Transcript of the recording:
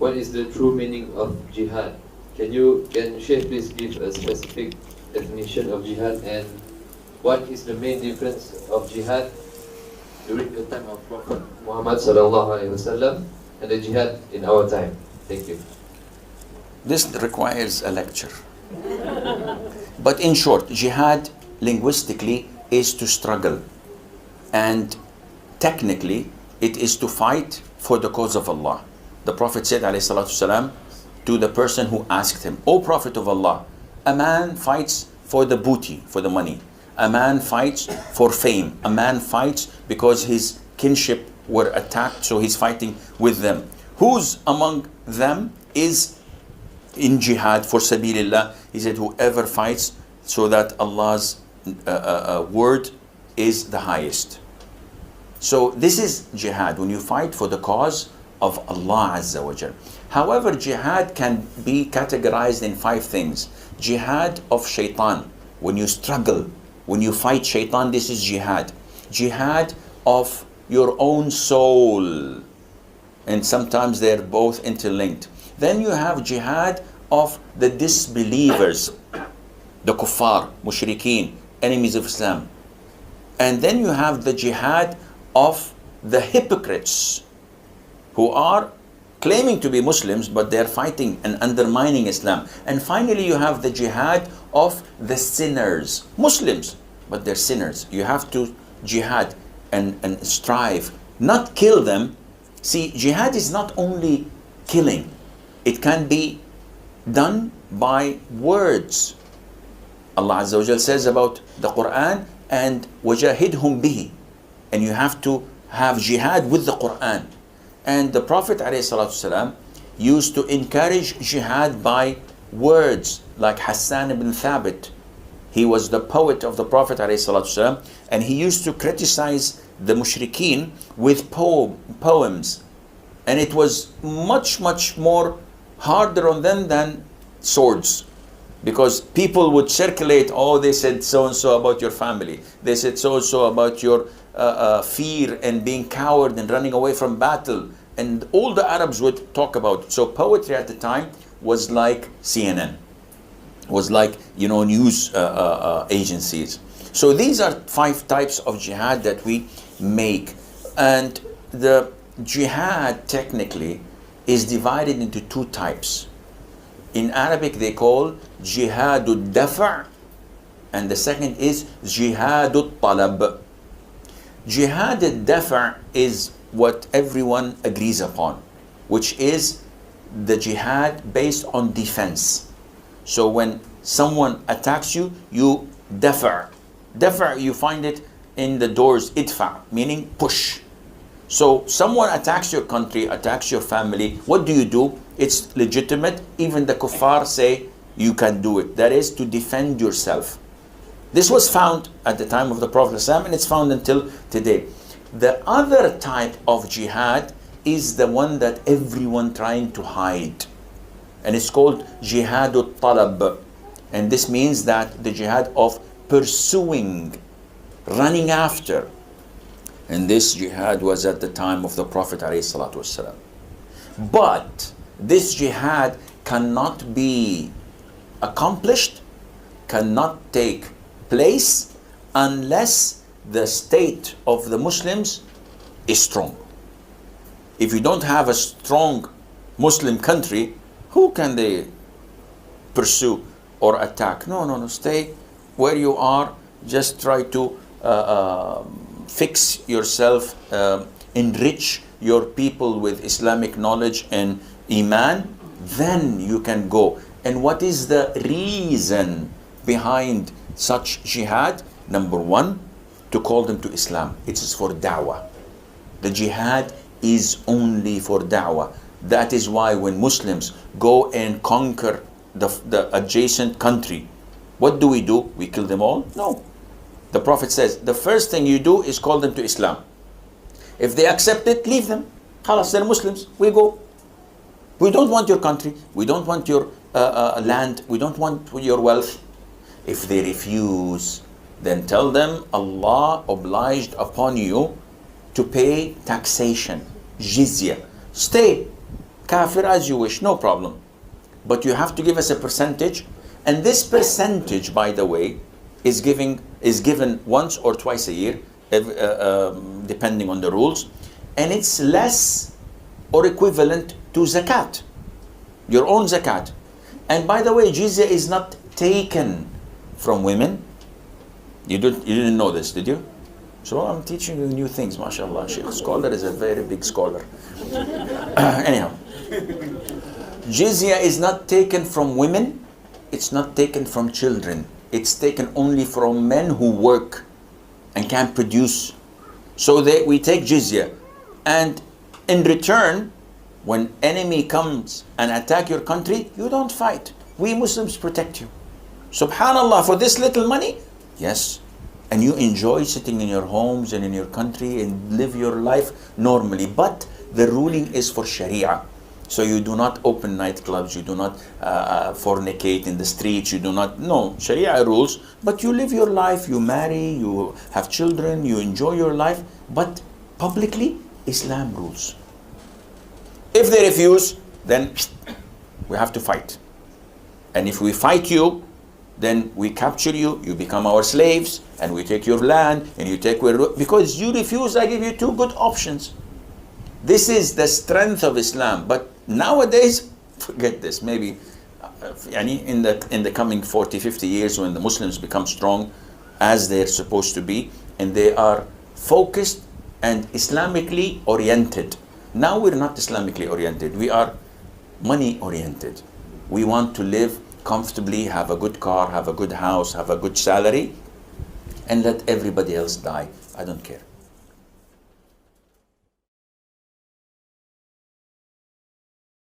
what is the true meaning of jihad? Can Shaykh please give a specific definition of jihad, and what is the main difference of jihad during the time of Prophet Muhammad sallallahu alaihi wasallam and the jihad in our time? Thank you. This requires a lecture. But in short, jihad linguistically is to struggle, and technically it is to fight for the cause of Allah. The Prophet said alayhi salatu wasalam to the person who asked him, O Prophet of Allah, a man fights for the booty, for the money. A man fights for fame. A man fights because his kinship were attacked, so he's fighting with them. Who's among them is in jihad for sabilillah? He said, whoever fights so that Allah's word is the highest. So this is jihad, when you fight for the cause of Allah Azza wa Jal. However, jihad can be categorized in 5 things. Jihad of shaitan, when you struggle, when you fight shaitan, this is jihad. Jihad of your own soul, and sometimes they're both interlinked. Then you have jihad of the disbelievers, the kuffar, mushrikeen, enemies of Islam. And then you have the jihad of the hypocrites, who are claiming to be Muslims, but they're fighting and undermining Islam. And finally you have the jihad of the sinners, Muslims, but they're sinners. You have to jihad and strive, not kill them. See, jihad is not only killing. It can be done by words. Allah Azza wa Jal says about the Quran, and وَجَاهِدْهُمْ بِهِ, and you have to have jihad with the Quran. And the Prophet ﷺ used to encourage jihad by words, like Hassan ibn Thabit. He was the poet of the Prophet ﷺ, and he used to criticize the mushrikeen with poems. And it was much more harder on them than swords, because people would circulate, oh, they said so and so about your family, they said so and so about your fear and being coward and running away from battle, and all the Arabs would talk about it. So poetry at the time was like CNN, was like, news agencies. So these are 5 types of jihad that we make. And the jihad technically is divided into 2 types. In Arabic they call jihadud dafa', and the second is jihadut talab. Jihadud dafa' is what everyone agrees upon, which is the jihad based on defense. So when someone attacks you, you dafa'. Dafa', you find it in the doors, idfa', meaning push. So someone attacks your country, attacks your family, what do? It's legitimate. Even the kuffar say you can do it. That is to defend yourself. This was found at the time of the Prophet ﷺ, and it's found until today. The other type of jihad is the one that everyone trying to hide, and it's called jihadut talab. And this means that the jihad of pursuing, running after. And this jihad was at the time of the Prophet ﷺ. But this jihad cannot be accomplished, cannot take place unless the state of the Muslims is strong. If you don't have a strong Muslim country, who can they pursue or attack? No, stay where you are. Just try to fix yourself, enrich your people with Islamic knowledge and Iman, then you can go. And what is the reason behind such jihad? Number 1, to call them to Islam. It is for da'wah. The jihad is only for da'wah. That is why when Muslims go and conquer the adjacent country, what do? We kill them all? No. The Prophet says, the first thing you do is call them to Islam. If they accept it, leave them. Khalas, they're Muslims. We go. We don't want your country. We don't want your land. We don't want your wealth. If they refuse, then tell them Allah obliged upon you to pay taxation, jizya. Stay. kafir as you wish, no problem. But you have to give us a percentage. And this percentage, by the way, is given once or twice a year, depending on the rules. And it's less or equivalent to zakat, your own zakat. And by the way, jizya is not taken from women. You didn't know this, did you? So I'm teaching you new things, mashallah. Sheikh Scholar is a very big scholar. Anyhow, jizya is not taken from women. It's not taken from children. It's taken only from men who work and can produce. So we take jizya. And in return, when enemy comes and attack your country, you don't fight. We Muslims protect you. Subhanallah, for this little money? Yes. And you enjoy sitting in your homes and in your country and live your life normally. But the ruling is for Sharia. So you do not open nightclubs, you do not fornicate in the streets, you do not, no, Sharia rules. But you live your life, you marry, you have children, you enjoy your life. But publicly, Islam rules. If they refuse, then we have to fight. And if we fight you, then we capture you, you become our slaves, and we take your land, and you take because you refuse, I give you two good options. This is the strength of Islam. But nowadays, forget this. Maybe in the coming 40, 50 years, when the Muslims become strong, as they're supposed to be, and they are focused and Islamically oriented. Now we're not Islamically oriented. We are money oriented. We want to live comfortably, have a good car, have a good house, have a good salary, and let everybody else die. I don't care.